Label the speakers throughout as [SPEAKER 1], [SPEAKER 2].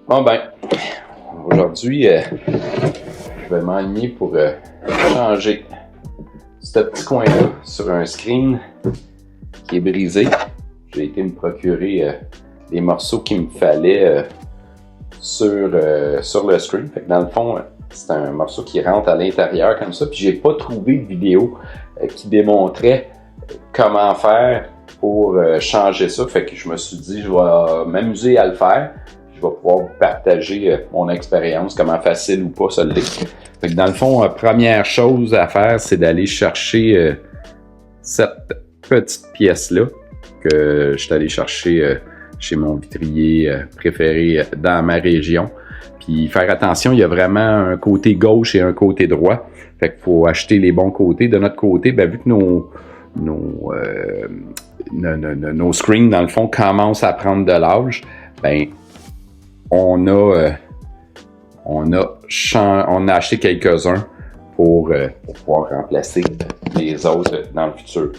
[SPEAKER 1] Bon ben, aujourd'hui, je vais m'enligner pour changer ce petit coin-là sur un screen qui est brisé. J'ai été me procurer les morceaux qu'il me fallait sur le screen. Fait que dans le fond, c'est un morceau qui rentre à l'intérieur comme ça. Puis j'ai pas trouvé de vidéo qui démontrait comment faire pour changer ça. Fait que je me suis dit, je vais m'amuser à le faire. Je vais pouvoir vous partager mon expérience, comment facile ou pas ça l'est. Fait que dans le fond, première chose à faire, c'est d'aller chercher cette petite pièce-là que je suis allé chercher chez mon vitrier préféré dans ma région. Puis faire attention, il y a vraiment un côté gauche et un côté droit. Fait qu'il faut acheter les bons côtés. De notre côté, ben, vu que nos screens, dans le fond, commencent à prendre de l'âge, ben, on a acheté quelques-uns pour pouvoir remplacer les autres dans le futur.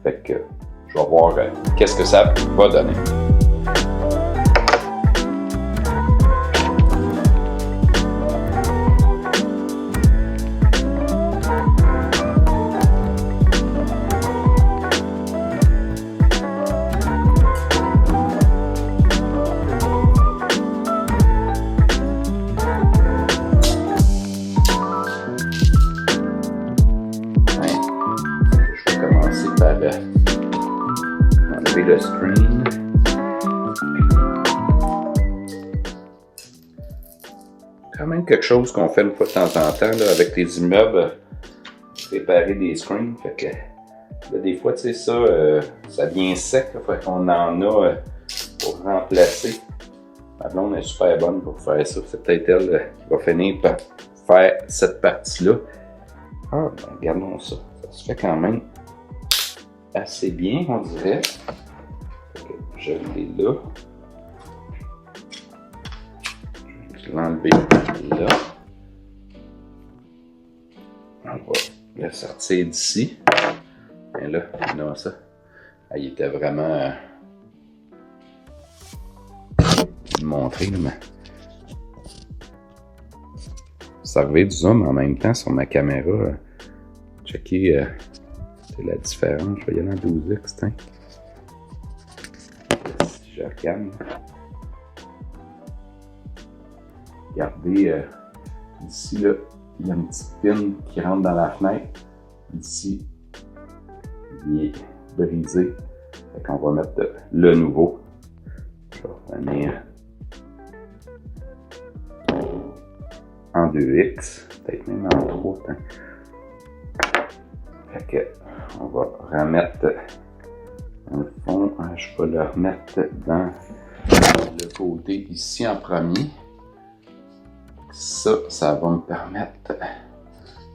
[SPEAKER 1] Fait que je vais voir qu'est-ce que ça va donner. Enlever le screen. Quand même quelque chose qu'on fait une fois de temps en temps là, avec les immeubles, réparer des screens. Fait que là, des fois, tu sais, ça vient sec. Là, fait qu'on en a pour remplacer. Ma blonde est super bonne pour faire ça. C'est peut-être elle qui va finir par faire cette partie-là. Ah, ben, regardons ça. Ça se fait quand même assez bien, on dirait. Je l'ai là. Je vais l'enlever là. On va le sortir d'ici. Et là, on a ça. Ah, il était vraiment montré, mais ça avait du zoom en même temps sur ma caméra. Checker la différence. Je vais y aller en 12x, tiens. Si je regarde. Regardez, ici, là, il y a une petite pin qui rentre dans la fenêtre. Ici, il est brisé. Fait qu'on va mettre le nouveau. Je vais revenir en 2x, peut-être même en 3. Fait que on va remettre dans le fond, je vais le remettre dans le côté ici en premier. Ça va me permettre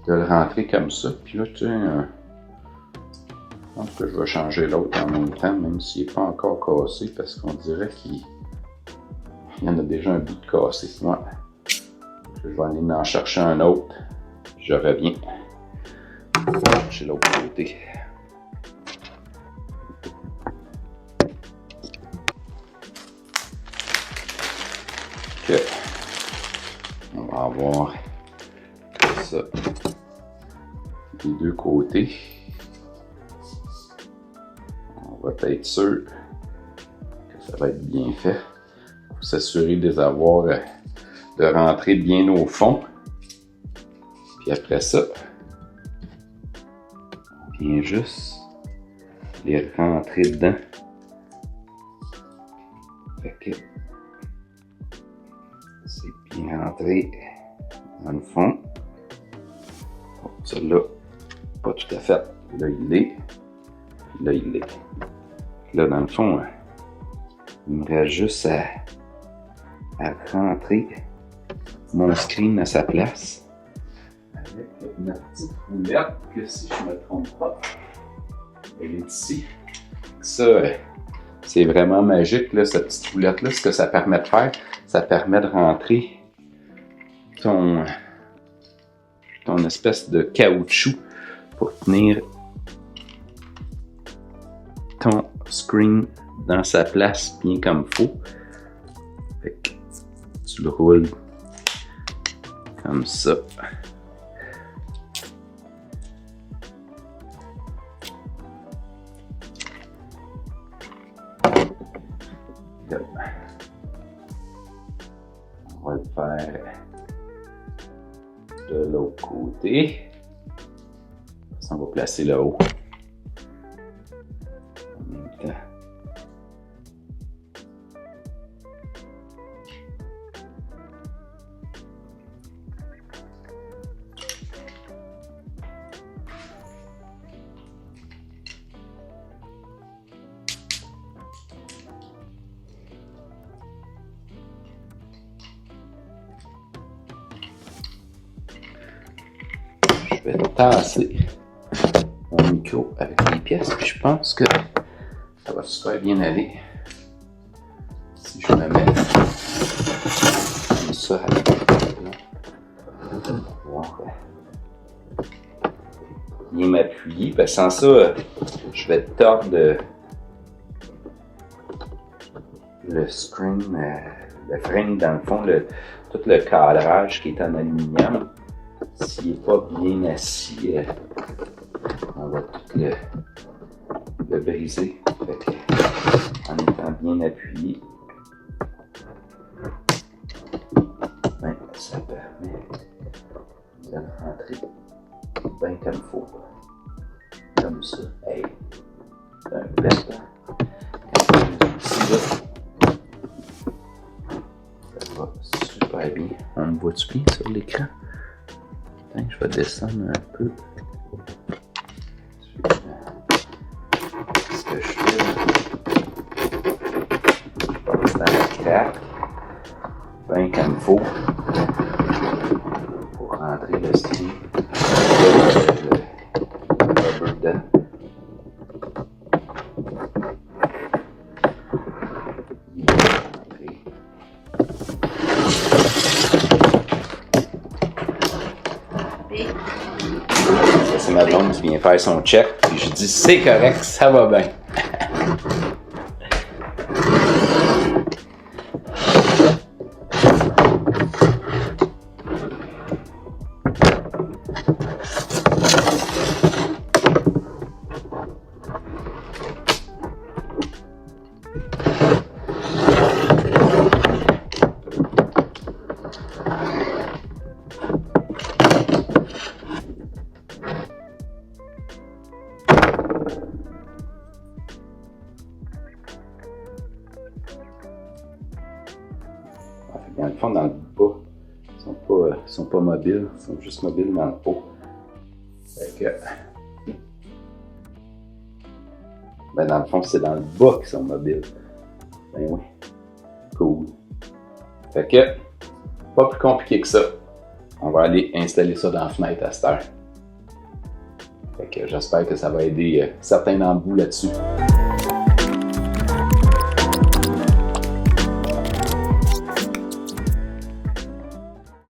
[SPEAKER 1] de le rentrer comme ça. Puis là, tu sais, je pense que je vais changer l'autre en même temps, même s'il n'est pas encore cassé, parce qu'on dirait qu'il y en a déjà un bout de cassé. Ouais. Je vais aller en chercher un autre. Je reviens chez l'autre côté. Okay. On va avoir ça des deux côtés. On va être sûr que ça va être bien fait pour s'assurer de les avoir de rentrer bien au fond. Puis après ça, on vient juste les rentrer dedans. Fait que c'est bien rentré dans le fond. Bon, celui-là, pas tout à fait. Là, il est. Là, il est. Là, dans le fond, il me reste juste à rentrer mon screen à sa place. Avec ma petite roulette, que si je ne me trompe pas, elle est ici. Ça, c'est vraiment magique, là, cette petite roulette-là. Ce que ça permet de faire, ça permet de rentrer ton espèce de caoutchouc pour tenir ton screen dans sa place bien comme il faut. Fait que Tu le roules comme ça. On va le faire de l'autre côté. On va placer le haut. En même temps. Je vais tasser mon micro avec les pièces, puis je pense que ça va super bien aller. Si je me mets comme ça avec bien m'appuyer, parce que sans ça, je vais tordre le screen, le frame dans le fond, tout le cadrage qui est en aluminium. S'il n'est pas bien assis, on va tout le briser. Fait que, en étant bien appuyé, ben, ça permet de rentrer bien comme il faut. Comme ça. Hey, c'est un bled, hein? Ici, là, ça va super bien. On me voit-tu bien sur l'écran? Je vais descendre un peu. Ce que je fais, je passe dans la craque, bien comme il faut, pour rentrer le string, le rubber dedans. C'est ma blonde qui vient faire son check, puis je dis c'est correct, ça va bien. Dans le fond, dans le bas, ils sont pas mobiles, ils sont juste mobiles dans le haut. Fait que, ben dans le fond, c'est dans le bas qu'ils sont mobiles. Ben oui, cool. Fait que, pas plus compliqué que ça. On va aller installer ça dans la fenêtre à cette heure. Fait que j'espère que ça va aider certains d'entre vous là-dessus.